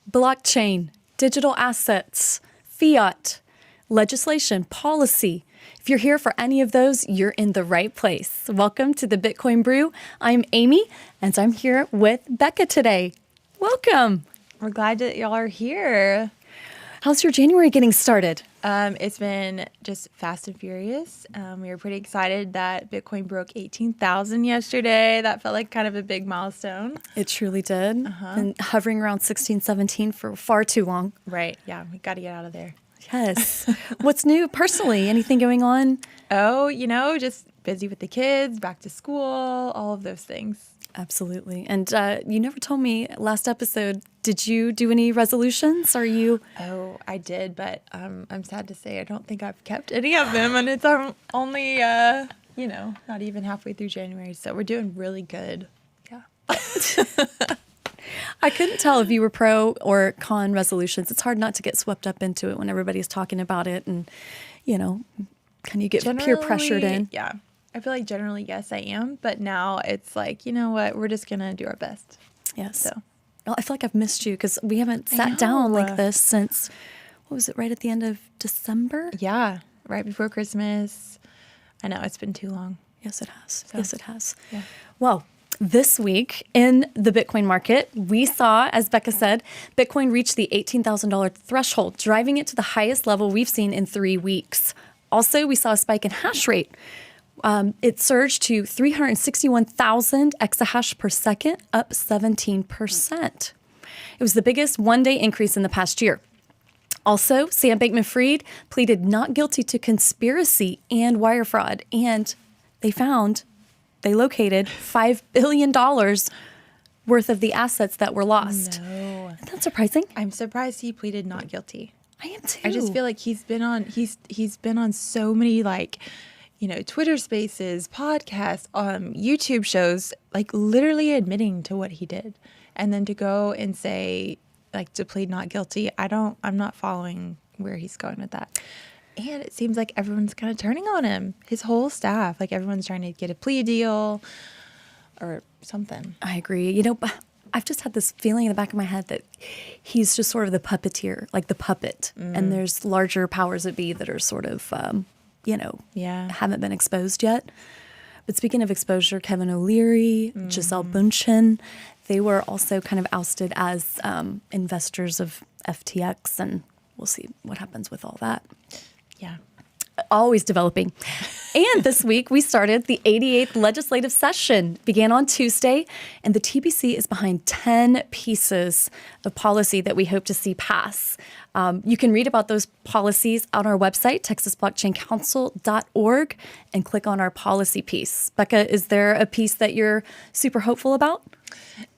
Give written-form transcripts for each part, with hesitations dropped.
blockchain, digital assets, fiat, legislation, policy. If you're here for any of those, you're in the right place. Welcome to the Bitcoin Brew. I'm Amy, and I'm here with Becca today. Welcome. We're glad that y'all are here. How's your January getting started? It's been just fast and furious. We were pretty excited that Bitcoin broke 18,000 yesterday. That felt like kind of a big milestone. It truly did. Been hovering around 16, 17 for far too long. Right. Yeah. We got to get out of there. Yes. What's new personally? Anything going on? Oh, just busy with the kids, back to school, all of those things. Absolutely. And you never told me last episode, did you do any resolutions? Are you? Oh, I did, but I'm sad to say I don't think I've kept any of them. And it's only, not even halfway through January. So we're doing really good. Yeah. I couldn't tell if you were pro or con resolutions. It's hard not to get swept up into it when everybody's talking about it and, can you get peer pressured in? Yeah. I feel like generally, yes, I am. But now it's like, you know what? We're just going to do our best. Yes. So well, I feel like I've missed you because we haven't sat down like this since, what was it, right at the end of December? Yeah. Right before Christmas. I know. It's been too long. Yes, it has. So, yes, it has. Yeah. Well, this week in the Bitcoin market, we saw, as Becca said, Bitcoin reach the $18,000 threshold, driving it to the highest level we've seen in 3 weeks. Also, we saw a spike in hash rate. It surged to 361,000 exahash per second, up 17%. It was the biggest one-day increase in the past year. Also, Sam Bankman-Fried pleaded not guilty to conspiracy and wire fraud, and they located $5 billion worth of the assets that were lost. No. Isn't that surprising? I'm surprised he pleaded not guilty. I am too. I just feel like he's been on so many Twitter Spaces, podcasts, YouTube shows, like literally admitting to what he did. And then to go and say, to plead not guilty, I'm not following where he's going with that. And it seems like everyone's kind of turning on him. His whole staff, like everyone's trying to get a plea deal or something. I agree. I've just had this feeling in the back of my head that he's just sort of the puppeteer, like the puppet. And there's larger powers that be that are sort of, haven't been exposed yet. But speaking of exposure, Kevin O'Leary, Giselle Bundchen, they were also kind of ousted as investors of FTX. And we'll see what happens with all that. Yeah. Always developing. And this week, we started the 88th legislative session. Began on Tuesday, and the TBC is behind 10 pieces of policy that we hope to see pass. You can read about those policies on our website, texasblockchaincouncil.org, and click on our policy piece. Becca, is there a piece that you're super hopeful about?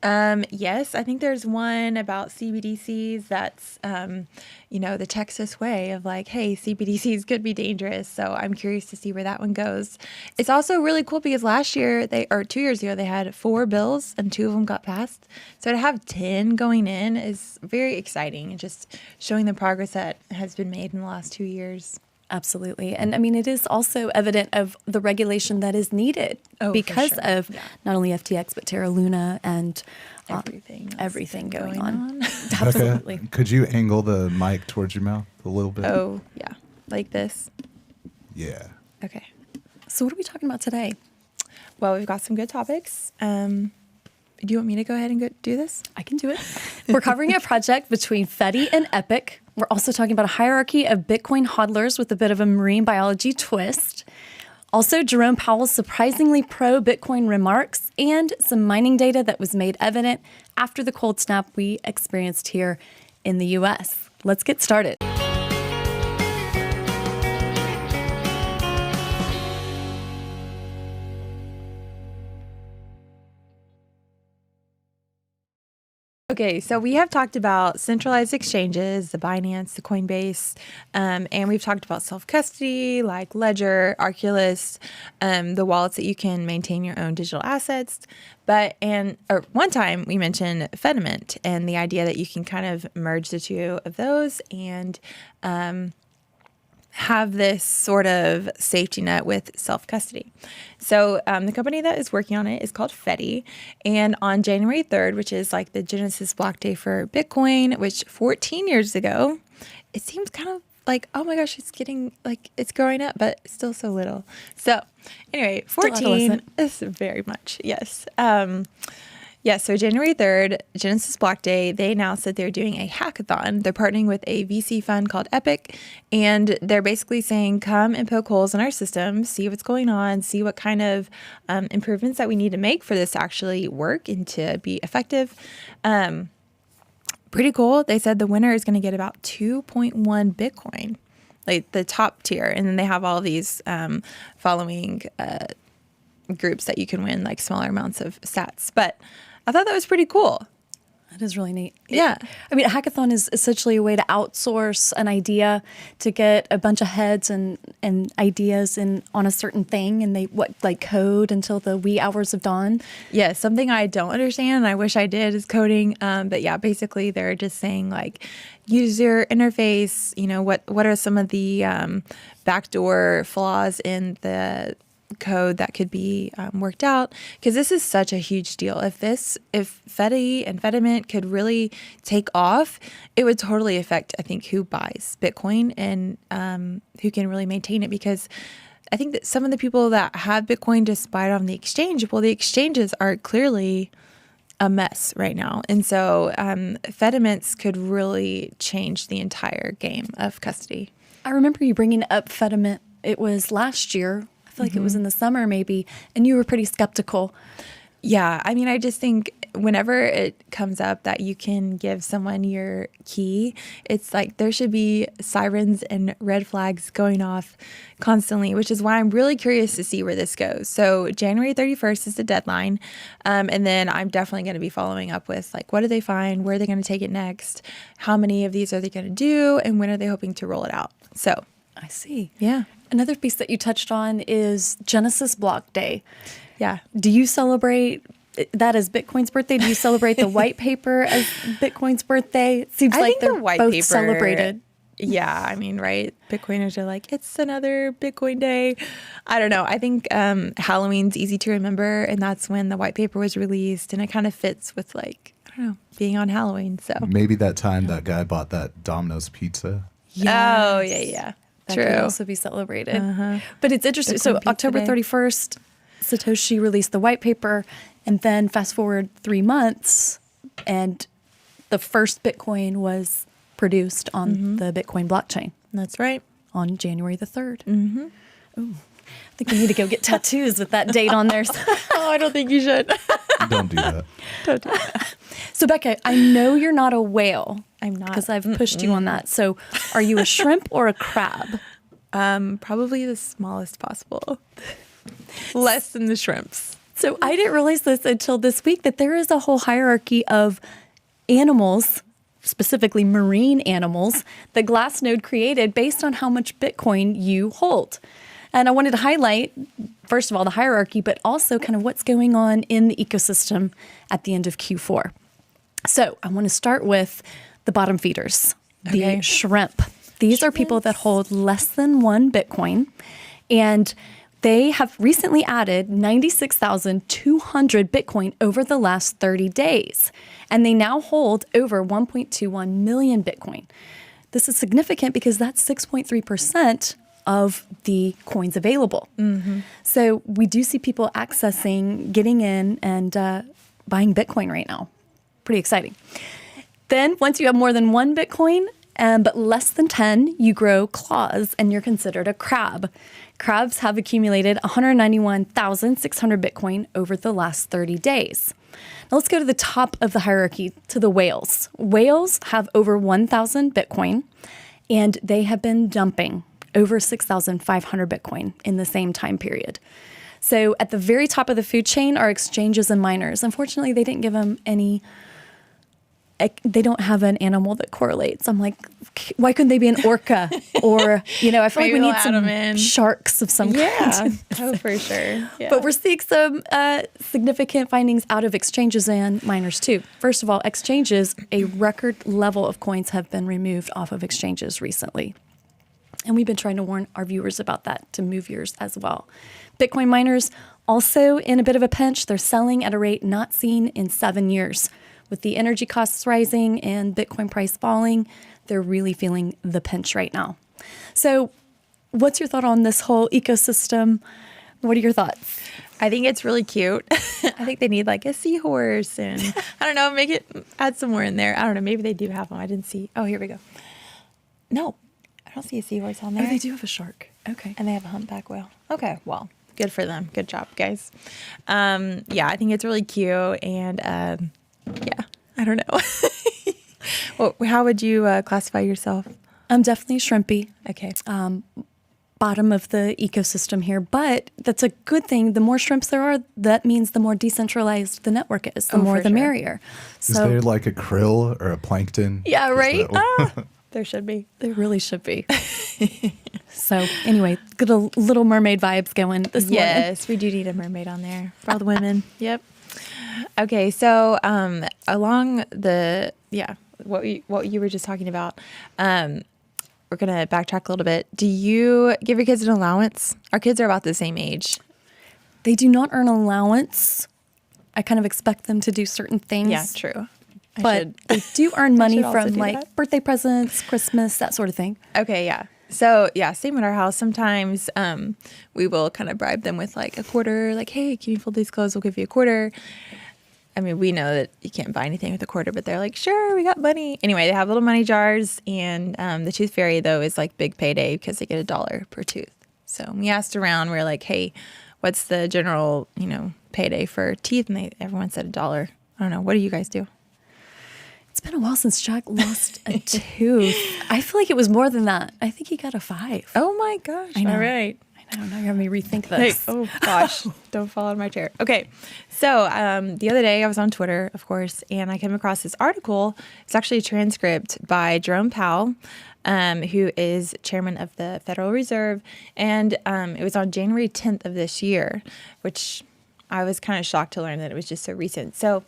Yes, I think there's one about CBDCs that's, the Texas way of like, hey, CBDCs could be dangerous. So I'm curious to see where that one goes. It's also really cool because last year 2 years ago, they had 4 bills and 2 of them got passed. So to have 10 going in is very exciting and just showing the progress that has been made in the last 2 years. Absolutely. And I mean, it is also evident of the regulation that is needed because of not only FTX, but Terra Luna and everything going on. Absolutely. Becca, could you angle the mic towards your mouth a little bit? Oh, yeah. Like this. Yeah. Okay. So what are we talking about today? Well, we've got some good topics. Do you want me to go ahead and do this? I can do it. We're covering a project between Fedi and Epic. We're also talking about a hierarchy of Bitcoin hodlers with a bit of a marine biology twist. Also, Jerome Powell's surprisingly pro-Bitcoin remarks and some mining data that was made evident after the cold snap we experienced here in the U.S. Let's get started. Okay, so we have talked about centralized exchanges, the Binance, the Coinbase, and we've talked about self-custody like Ledger, Arculus, the wallets that you can maintain your own digital assets. One time we mentioned Fediment and the idea that you can kind of merge the two of those and have this sort of safety net with self-custody. So the company that is working on it is called Fedi. And on January 3rd, which is like the Genesis block day for Bitcoin, which 14 years ago, it seems kind of like, oh my gosh, it's getting like, it's growing up, but still so little. So anyway, 14 is very much, yes. So January 3rd, Genesis Block Day, they announced that they're doing a hackathon. They're partnering with a VC fund called Epic, and they're basically saying, come and poke holes in our system, see what's going on, see what kind of improvements that we need to make for this to actually work and to be effective. Pretty cool. They said the winner is going to get about 2.1 Bitcoin, like the top tier. And then they have all these following groups that you can win, like smaller amounts of sats. But I thought that was pretty cool. That is really neat. Yeah. I mean, a hackathon is essentially a way to outsource an idea to get a bunch of heads and ideas on a certain thing, and they code until the wee hours of dawn. Yeah, something I don't understand and I wish I did is coding. But yeah, basically they're just saying like user interface, what are some of the backdoor flaws in the code that could be worked out, because this is such a huge deal. If Fedi and Fediment could really take off, it would totally affect, I think, who buys Bitcoin and who can really maintain it, because I think that some of the people that have Bitcoin just buy it on the exchange. Well, the exchanges are clearly a mess right now. And so Fedimints could really change the entire game of custody. I remember you bringing up Fediment. It was last year. Like it was in the summer maybe, and you were pretty skeptical. Yeah, I mean, I just think whenever it comes up that you can give someone your key, it's like there should be sirens and red flags going off constantly, which is why I'm really curious to see where this goes. So January 31st is the deadline. And then I'm definitely going to be following up with like, what do they find? Where are they going to take it next? How many of these are they going to do? And when are they hoping to roll it out? So I see. Yeah. Another piece that you touched on is Genesis Block Day. Yeah. Do you celebrate that as Bitcoin's birthday? Do you celebrate the white paper as Bitcoin's birthday? It seems like they're both celebrated. Yeah, I mean, right? Bitcoiners are like, it's another Bitcoin day. I don't know. I think Halloween's easy to remember, and that's when the white paper was released, and it kind of fits with like, I don't know, being on Halloween. So maybe that time that guy bought that Domino's pizza. Yes. Oh, yeah. That True. could also be celebrated. But it's interesting. Bitcoin So Pizza October Day. 31st, Satoshi released the white paper, and then fast forward 3 months, and the first Bitcoin was produced on the Bitcoin blockchain. That's right. On January the 3rd. Ooh, I think we need to go get tattoos with that date on there. Oh, I don't think you should. Don't do that. Don't do that. So Becca, I know you're not a whale. I'm not. Because I've pushed you on that. So are you a shrimp or a crab? Probably the smallest possible. Less than the shrimps. So I didn't realize this until this week, that there is a whole hierarchy of animals, specifically marine animals, that Glassnode created based on how much Bitcoin you hold. And I wanted to highlight, first of all, the hierarchy, but also kind of what's going on in the ecosystem at the end of Q4. So I want to start with the bottom feeders, the shrimp. These are people that hold less than 1 Bitcoin, and they have recently added 96,200 Bitcoin over the last 30 days, and they now hold over 1.21 million Bitcoin. This is significant because that's 6.3% of the coins available. So we do see people accessing, getting in, and buying Bitcoin right now. Pretty exciting. Then once you have more than 1 Bitcoin, but less than 10, you grow claws and you're considered a crab. Crabs have accumulated 191,600 Bitcoin over the last 30 days. Now let's go to the top of the hierarchy, to the whales. Whales have over 1,000 Bitcoin, and they have been dumping over 6,500 Bitcoin in the same time period. So at the very top of the food chain are exchanges and miners. Unfortunately, they didn't give them any, they don't have an animal that correlates. I'm like, why couldn't they be an orca? Or, you know, I feel like we need some sharks of some kind. Oh, for sure. Yeah. But we're seeing some significant findings out of exchanges and miners too. First of all, exchanges, a record level of coins have been removed off of exchanges recently. And we've been trying to warn our viewers about that to move yours as well. Bitcoin miners also in a bit of a pinch. They're selling at a rate not seen in 7 years. With the energy costs rising and Bitcoin price falling, they're really feeling the pinch right now. So what's your thought on this whole ecosystem? What are your thoughts? I think it's really cute. I think they need like a seahorse and I don't know, add some more in there. I don't know. Maybe they do have them. I didn't see. Oh, here we go. No, I don't see a seahorse on there. Oh, they do have a shark. Okay. And they have a humpback whale. Okay. Well, good for them. Good job, guys. Yeah, I think it's really cute. And yeah, I don't know. Well, how would you classify yourself? I'm definitely shrimpy. Okay. Bottom of the ecosystem here, but that's a good thing. The more shrimps there are, that means the more decentralized the network is, the more for the sure. merrier. Is there like a krill or a plankton? Yeah, right? There should be. There really should be. So anyway, get a Little Mermaid vibes going this morning. Yes, we do need a mermaid on there for all the women. Yep. Okay, so along the what you were just talking about, we're gonna backtrack a little bit. Do you give your kids an allowance? Our kids are about the same age. They do not earn allowance. I kind of expect them to do certain things. Yeah, true. But they do earn money should also from do like that. birthday presents, Christmas, that sort of thing. Okay, yeah. So yeah, same at our house. Sometimes we will kind of bribe them with like a quarter, like, hey, can you fold these clothes? We'll give you a quarter. I mean, we know that you can't buy anything with a quarter, but they're like, sure, we got money. Anyway, they have little money jars, and the tooth fairy, though, is like big payday because they get $1 per tooth. So we asked around, we were like, hey, what's the general, payday for teeth? And everyone said $1. I don't know. What do you guys do? It's been a while since Jack lost a tooth. I feel like it was more than that. I think he got a 5. Oh my gosh. I know. All right. I know. Now you're having me rethink Hey, this. oh gosh, don't fall out of my chair. Okay, so the other day I was on Twitter, of course, and I came across this article. It's actually a transcript by Jerome Powell, who is chairman of the Federal Reserve, and it was on January 10th of this year, which I was kind of shocked to learn that it was just so recent. So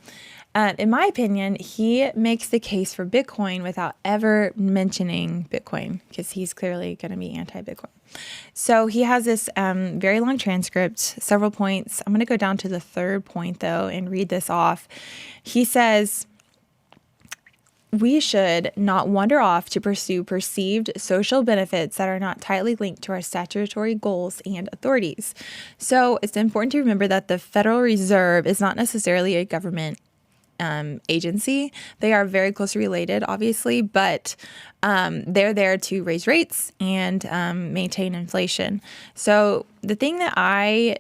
in my opinion, he makes the case for Bitcoin without ever mentioning Bitcoin because he's clearly going to be anti-Bitcoin. So he has this very long transcript, several points. I'm going to go down to the third point, though, and read this off. He says, we should not wander off to pursue perceived social benefits that are not tightly linked to our statutory goals and authorities. So it's important to remember that the Federal Reserve is not necessarily a government agency. They are very closely related, obviously, but they're there to raise rates and maintain inflation. So the thing that I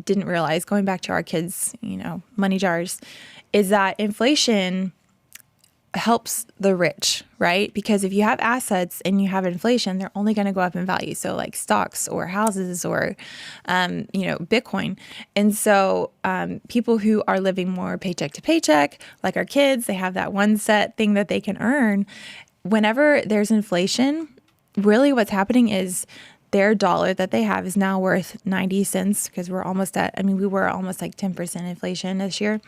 didn't realize, going back to our kids, money jars, is that inflation helps the rich, right? Because if you have assets and you have inflation, they're only going to go up in value. So like stocks or houses or, Bitcoin. And so people who are living more paycheck to paycheck, like our kids, they have that one set thing that they can earn. Whenever there's inflation, really what's happening is their dollar that they have is now worth 90 cents because we were almost like 10% inflation this year.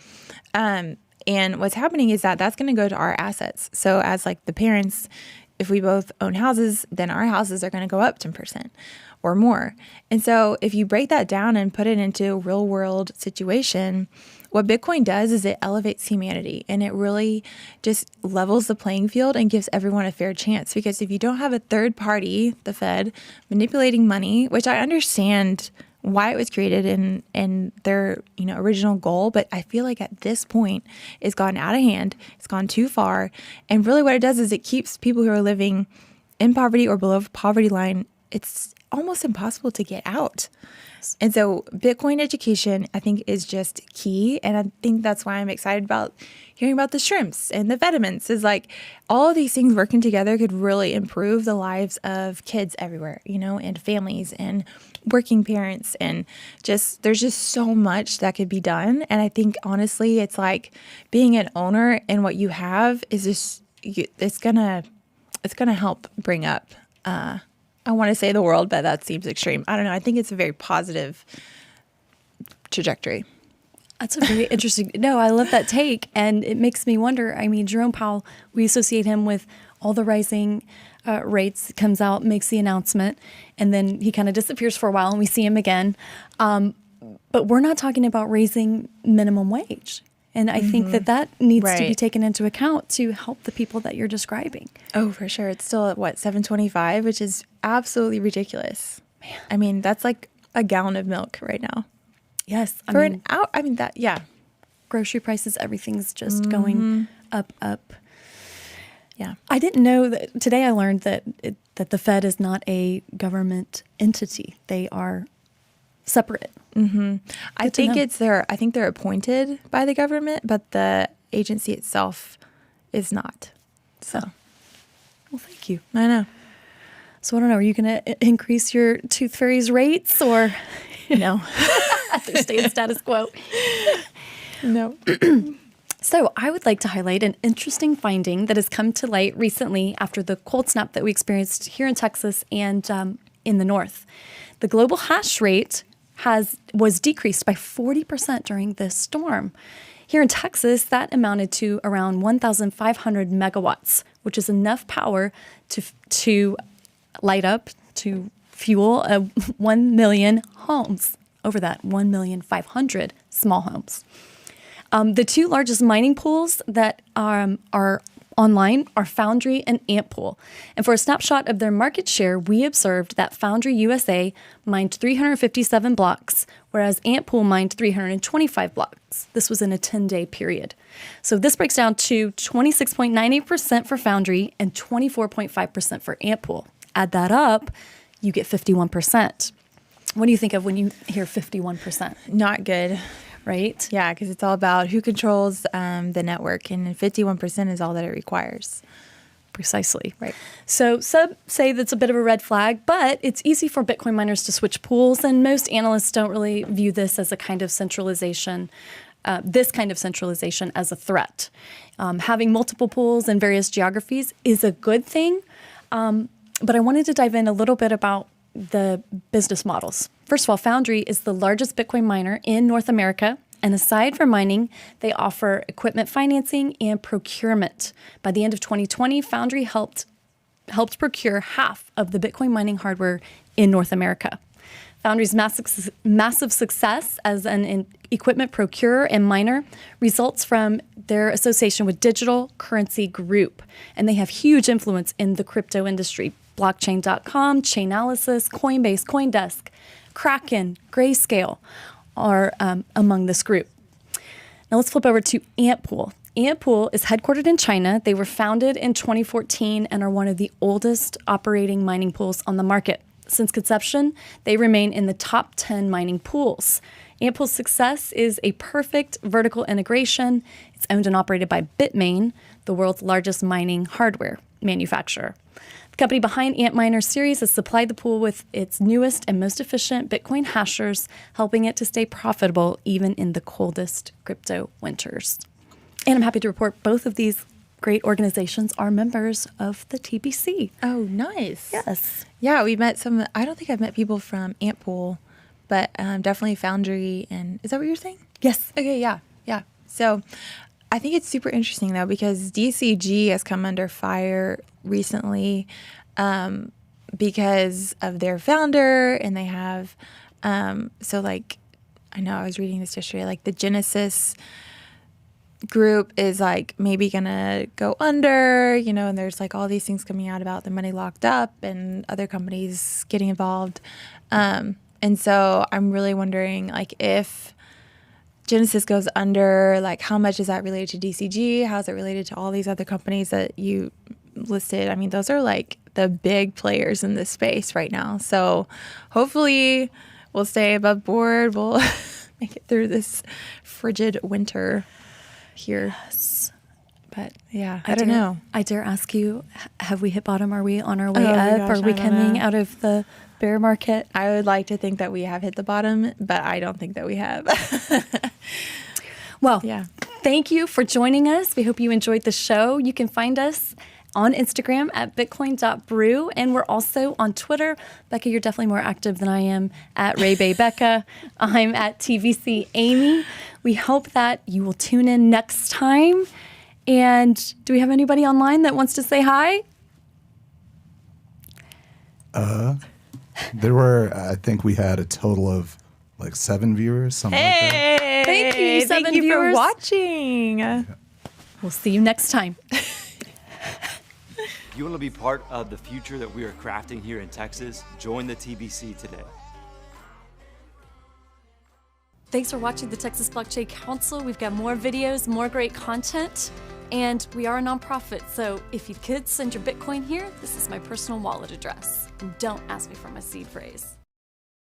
And what's happening is that that's going to go to our assets. So as like the parents, if we both own houses, then our houses are going to go up 10% or more. And so if you break that down and put it into a real world situation, what Bitcoin does is it elevates humanity and it really just levels the playing field and gives everyone a fair chance. Because if you don't have a third party, the Fed, manipulating money, which I understand why it was created and their original goal, but I feel like at this point it's gone out of hand, it's gone too far, and really what it does is it keeps people who are living in poverty or below poverty line, it's almost impossible to get out. And so Bitcoin education, I think, is just key. And I think that's why I'm excited about hearing about the shrimps and the vitamins. Is like all of these things working together could really improve the lives of kids everywhere, and families and working parents. And there's just so much that could be done. And I think, honestly, it's like being an owner and what you have is just, it's going to help bring up, I want to say the world, but that seems extreme. I don't know. I think it's a very positive trajectory. That's a very interesting. No, I love that take. And it makes me wonder. I mean, Jerome Powell, we associate him with all the rising rates, comes out, makes the announcement, and then he kind of disappears for a while and we see him again. But we're not talking about raising minimum wage. And I think that needs to be taken into account to help the people that you're describing. Oh, for sure. It's still at what, $7.25, which is absolutely ridiculous. Man. I mean, that's like a gallon of milk right now. Yes. Grocery prices, everything's just going up. Yeah. I didn't know that. Today I learned that the Fed is not a government entity. They are separate. I think they're appointed by the government, but the agency itself is not. So, well, thank you. I know. So I don't know. Are you going to increase your Tooth Fairy's rates or no? They're staying status quo. No. So I would like to highlight an interesting finding that has come to light recently after the cold snap that we experienced here in Texas and in the north. The global hash rate was decreased by 40% during this storm. Here in Texas, that amounted to around 1,500 megawatts, which is enough power to light up, to fuel 1 million homes. Over that, 1,500,000 small homes. The two largest mining pools that are online are Foundry and Antpool. And for a snapshot of their market share, we observed that Foundry USA mined 357 blocks, whereas Antpool mined 325 blocks. This was in a 10-day period. So this breaks down to 26.98% for Foundry and 24.5% for Antpool. Add that up, you get 51%. What do you think of when you hear 51%? Not good. Right? Yeah, because it's all about who controls the network, and 51% is all that it requires. Precisely. Right. So some say that's a bit of a red flag, but it's easy for Bitcoin miners to switch pools, and most analysts don't really view this as a kind of centralization, as a threat. Having multiple pools in various geographies is a good thing, but I wanted to dive in a little bit about the business models. First of all, Foundry is the largest Bitcoin miner in North America. And aside from mining, they offer equipment financing and procurement. By the end of 2020, Foundry helped procure half of the Bitcoin mining hardware in North America. Foundry's massive success as an equipment procurer and miner results from their association with Digital Currency Group. And they have huge influence in the crypto industry. Blockchain.com, Chainalysis, Coinbase, CoinDesk, Kraken, Grayscale are among this group. Now let's flip over to Antpool. Antpool is headquartered in China. They were founded in 2014 and are one of the oldest operating mining pools on the market. Since conception, they remain in the top 10 mining pools. Antpool's success is a perfect vertical integration. It's owned and operated by Bitmain, the world's largest mining hardware manufacturer. The company behind Antminer series has supplied the pool with its newest and most efficient Bitcoin hashers, helping it to stay profitable even in the coldest crypto winters. And I'm happy to report both of these great organizations are members of the TBC. Oh, nice. Yes. Yeah, we met some, I don't think I've met people from Antpool, but definitely Foundry. And is that what you're saying? Yes. Okay, yeah. So I think it's super interesting, though, because DCG has come under fire recently because of their founder, and they have, I know I was reading this yesterday, like the Genesis group is like maybe gonna go under, and there's like all these things coming out about the money locked up and other companies getting involved. And so I'm really wondering, like, if Genesis goes under, like, how much is that related to DCG? How is it related to all these other companies that you listed? I mean, those are like the big players in this space right now. So hopefully we'll stay above board. We'll make it through this frigid winter here. Yes. But yeah, I don't know. I dare ask you, have we hit bottom? Are we on our way Oh my up? gosh, Are we I don't coming know. out of the bear market? I would like to think that we have hit the bottom, but I don't think that we have. Well, Yeah. Thank you for joining us. We hope you enjoyed the show. You can find us on Instagram at bitcoin.brew, and we're also on Twitter. Becca, you're definitely more active than I am, at RayBayBecca. I'm at TVC Amy. We hope that you will tune in next time. And do we have anybody online that wants to say hi? There were, I think we had a total of like 7 viewers, something like that. Hey, Thank you, 7 thank you viewers. for watching. We'll see you next time. You want to be part of the future that we are crafting here in Texas? Join the TBC today. Thanks for watching the Texas Blockchain Council. We've got more videos, more great content, and we are a nonprofit. So if you could send your Bitcoin here, this is my personal wallet address. And don't ask me for my seed phrase.